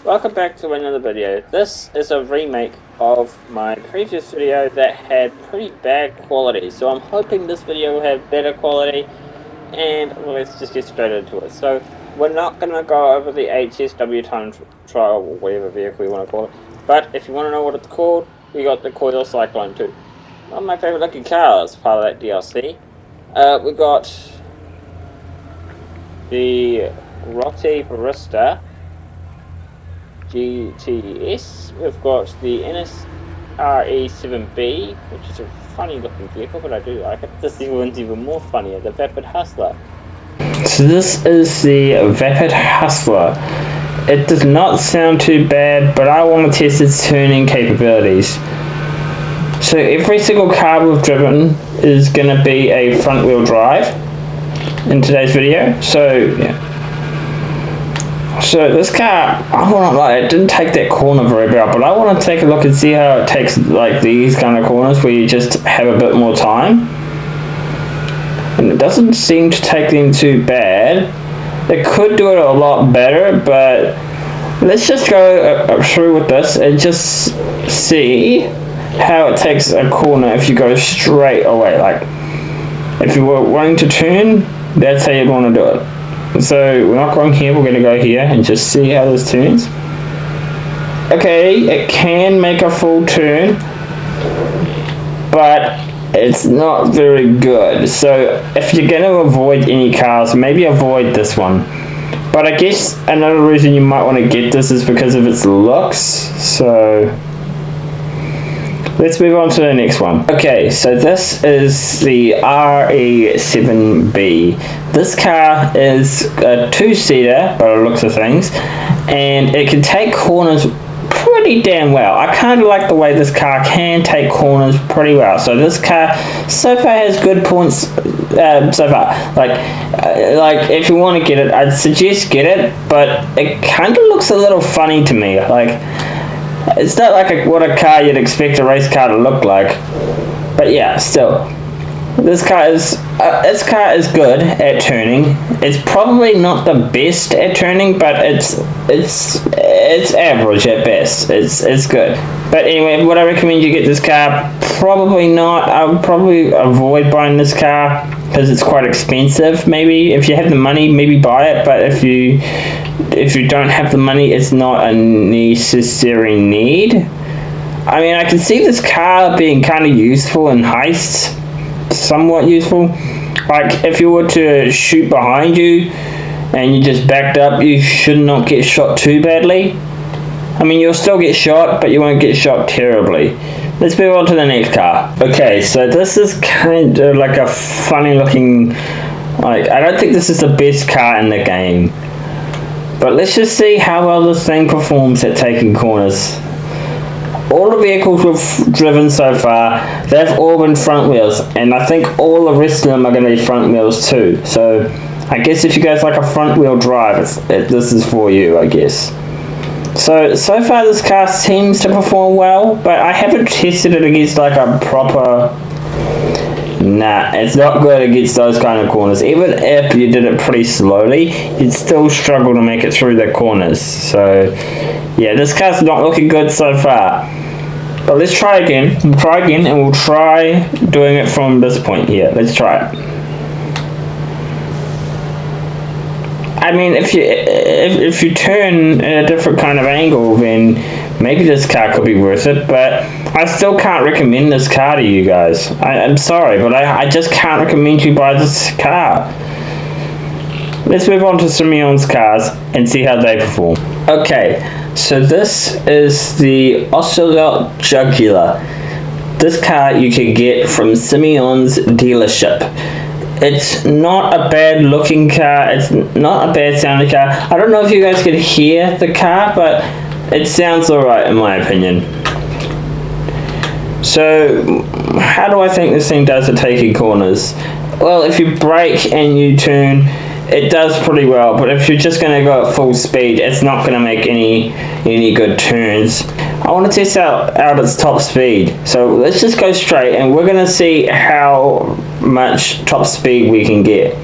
Welcome back to another video. This is a remake of my previous video that had pretty bad quality, so I'm hoping this video will have better quality, and let's just get straight into it. So we're not going to go over the HSW time trial, or whatever vehicle you want to call it, but if you want to know what it's called, we got the Coil Cyclone 2. One of my favourite looking cars, part of that DLC. We got the Rotti Barista GTS. We've got the NSRE7B, which is a funny looking vehicle, but I do like it. This one's even more funnier, the Vapid Hustler. So this is the Vapid Hustler. It does not sound too bad, but I want to test its tuning capabilities. So every single car we've driven is going to be a front wheel drive in today's video. So yeah. So this car, it didn't take that corner very well, but I want to take a look and see how it takes like these kind of corners where you just have a bit more time. And it doesn't seem to take them too bad. It could do it a lot better, but let's just go through with this and just see how it takes a corner if you go straight away. Like, if you were wanting to turn, that's how you'd want to do it. So we're not going here, we're going to go here and just see how this turns. Okay, it can make a full turn, but it's not very good. So if you're going to avoid any cars, maybe avoid this one. But I guess another reason you might want to get this is because of its looks. So let's move on to the next one. Okay, so this is the RE7B. This car is a two-seater by the looks of things, and it can take corners pretty damn well. I kind of like the way this car can take corners pretty well. So this car so far has good points so far. Like if you want to get it, I'd suggest get it, but it kind of looks a little funny to me. Like, it's not like what a car you'd expect a race car to look like, but yeah, still, this car is good at turning. It's probably not the best at turning, but it's average at best. It's good. But anyway, would I recommend you get this car? Probably not. I would probably avoid buying this car because it's quite expensive. Maybe if you have the money, maybe buy it. But if you don't have the money, it's not a necessary need. I mean, I can see this car being kind of useful in heists, somewhat useful. Like if you were to shoot behind you and you just backed up, you should not get shot too badly. I mean, you'll still get shot, but you won't get shot terribly. Let's move on to the next car. Okay, so this is kind of like a funny looking, like, I don't think this is the best car in the game. But let's just see how well this thing performs at taking corners. All the vehicles we've driven so far, they've all been front wheels, and I think all the rest of them are going to be front wheels too. So I guess if you guys like a front wheel drive, this is for you, I guess. So far this car seems to perform well, but I haven't tested it against like a proper... Nah, it's not good against those kind of corners. Even if you did it pretty slowly, you'd still struggle to make it through the corners. So, yeah, this car's not looking good so far. But let's try again. We'll try again, and we'll try doing it from this point here. Let's try it. I mean, if you turn at a different kind of angle, then maybe this car could be worth it, but I still can't recommend this car to you guys. I'm sorry, but I just can't recommend you buy this car. Let's move on to Simeon's cars and see how they perform. Okay, so this is the Ocelot Jugular. This car you can get from Simeon's dealership. It's not a bad looking car, it's not a bad sounding car. I don't know if you guys can hear the car, but it sounds alright in my opinion. So, how do I think this thing does at taking corners? Well, if you brake and you turn, it does pretty well, but if you're just going to go at full speed, it's not going to make any good turns. I want to test out its top speed, so let's just go straight and we're going to see how much top speed we can get.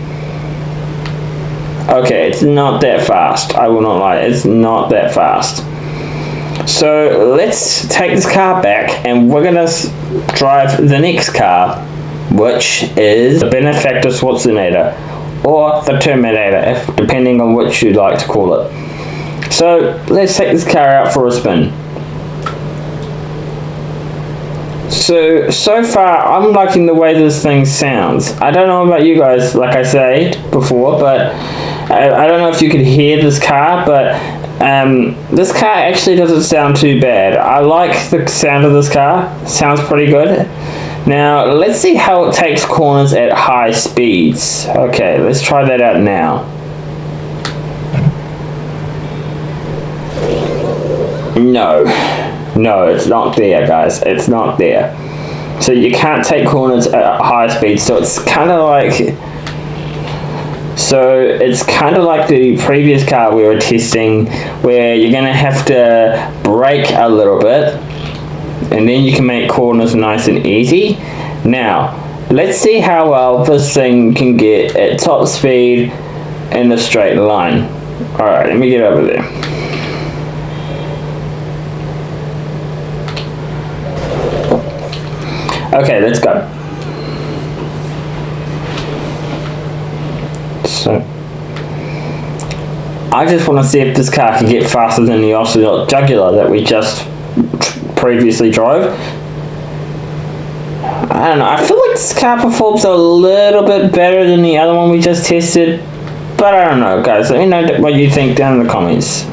Okay, it's not that fast. I will not lie, it's not that fast. So let's take this car back and we're gonna drive the next car, which is the Benefactor Schwarzenegger or the Terminator, depending on which you'd like to call it. So let's take this car out for a spin. So far, I'm liking the way this thing sounds. I don't know about you guys, like I said before, but I don't know if you could hear this car, but this car actually doesn't sound too bad. I like the sound of this car. It sounds pretty good. Now, let's see how it takes corners at high speeds. Okay, let's try that out now. No, it's not there, guys. It's not there. So you can't take corners at high speed. So it's kind of like the previous car we were testing, where you're gonna have to brake a little bit, and then you can make corners nice and easy. Now, let's see how well this thing can get at top speed in a straight line. All right, let me get over there. Okay, let's go. So, I just want to see if this car can get faster than the Jugular that we just previously drove. I don't know, I feel like this car performs a little bit better than the other one we just tested, but I don't know, guys. Let me know what you think down in the comments.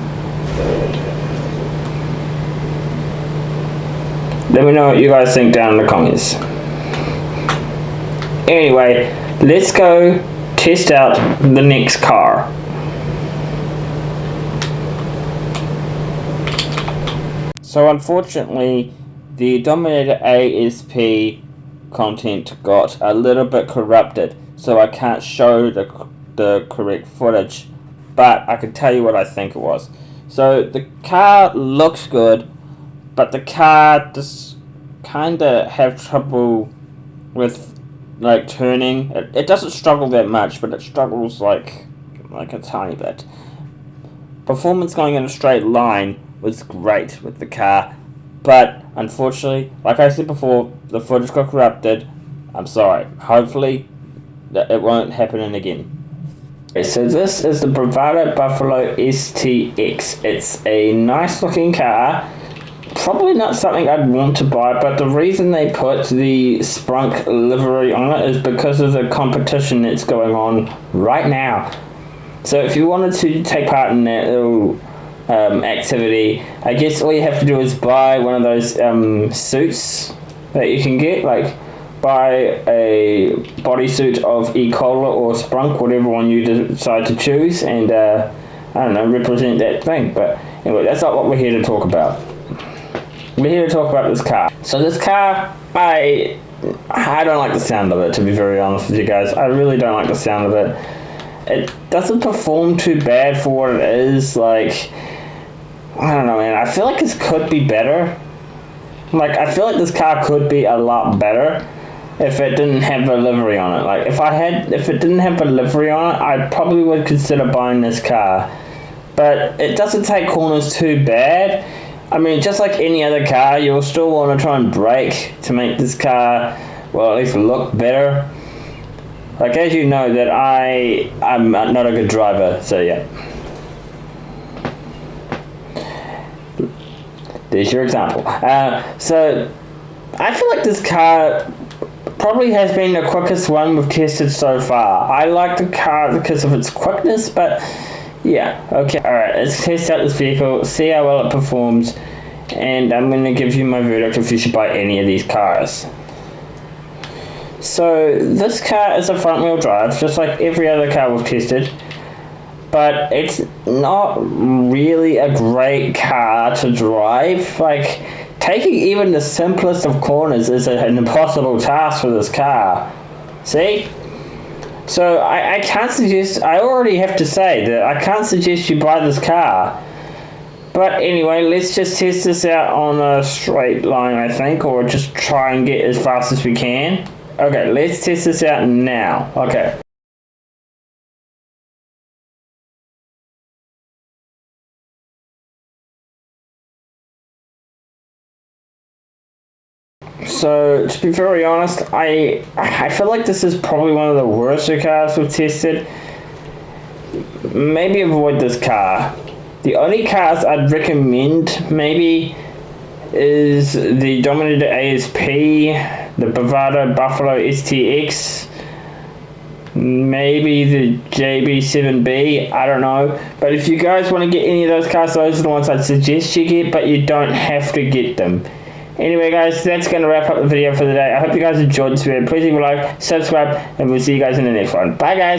Let me know what you guys think down in the comments. Anyway, let's go test out the next car. So unfortunately, the Dominator ASP content got a little bit corrupted, so I can't show the correct footage, but I can tell you what I think it was. So the car looks good, but the car just kinda have trouble with like turning. It doesn't struggle that much, but it struggles like a tiny bit. Performance going in a straight line was great with the car, but unfortunately, like I said before, the footage got corrupted. I'm sorry. Hopefully it won't happen again. Okay, so this is the Bravado Buffalo Stx. It's a nice looking car. Probably not something I'd want to buy, but the reason they put the Sprunk livery on it is because of the competition that's going on right now. So if you wanted to take part in that little activity, I guess all you have to do is buy one of those suits that you can get, like buy a bodysuit of E-Cola or Sprunk, whatever one you decide to choose, and I don't know, represent that thing. But anyway, that's not what we're here to talk about. We're here to talk about this car. So this car, I don't like the sound of it, to be very honest with you guys. I really don't like the sound of it. It doesn't perform too bad for what it is. Like, I don't know, man. I feel like this could be better. Like, I feel like this car could be a lot better if it didn't have a livery on it. Like, if it didn't have a livery on it, I probably would consider buying this car. But it doesn't take corners too bad. I mean, just like any other car, you'll still want to try and brake to make this car, well, at least look better. Like, as you know, that I'm not a good driver, so yeah. There's your example. So, I feel like this car probably has been the quickest one we've tested so far. I like the car because of its quickness, but yeah, okay. Alright, let's test out this vehicle, see how well it performs, and I'm going to give you my verdict if you should buy any of these cars. So, this car is a front wheel drive, just like every other car we've tested, but it's not really a great car to drive. Like, taking even the simplest of corners is an impossible task for this car. See? So I can't suggest, I already have to say that I can't suggest you buy this car. But anyway, let's just test this out on a straight line, I think, or just try and get as fast as we can. Okay, let's test this out now. Okay. So, to be very honest, I feel like this is probably one of the worst cars we've tested. Maybe avoid this car. The only cars I'd recommend, maybe, is the Dominator ASP, the Bravado Buffalo Stx, maybe the JB7B, I don't know. But if you guys want to get any of those cars, those are the ones I'd suggest you get, but you don't have to get them. Anyway guys, that's going to wrap up the video for the day. I hope you guys enjoyed this video. Please leave a like, subscribe, and we'll see you guys in the next one. Bye guys!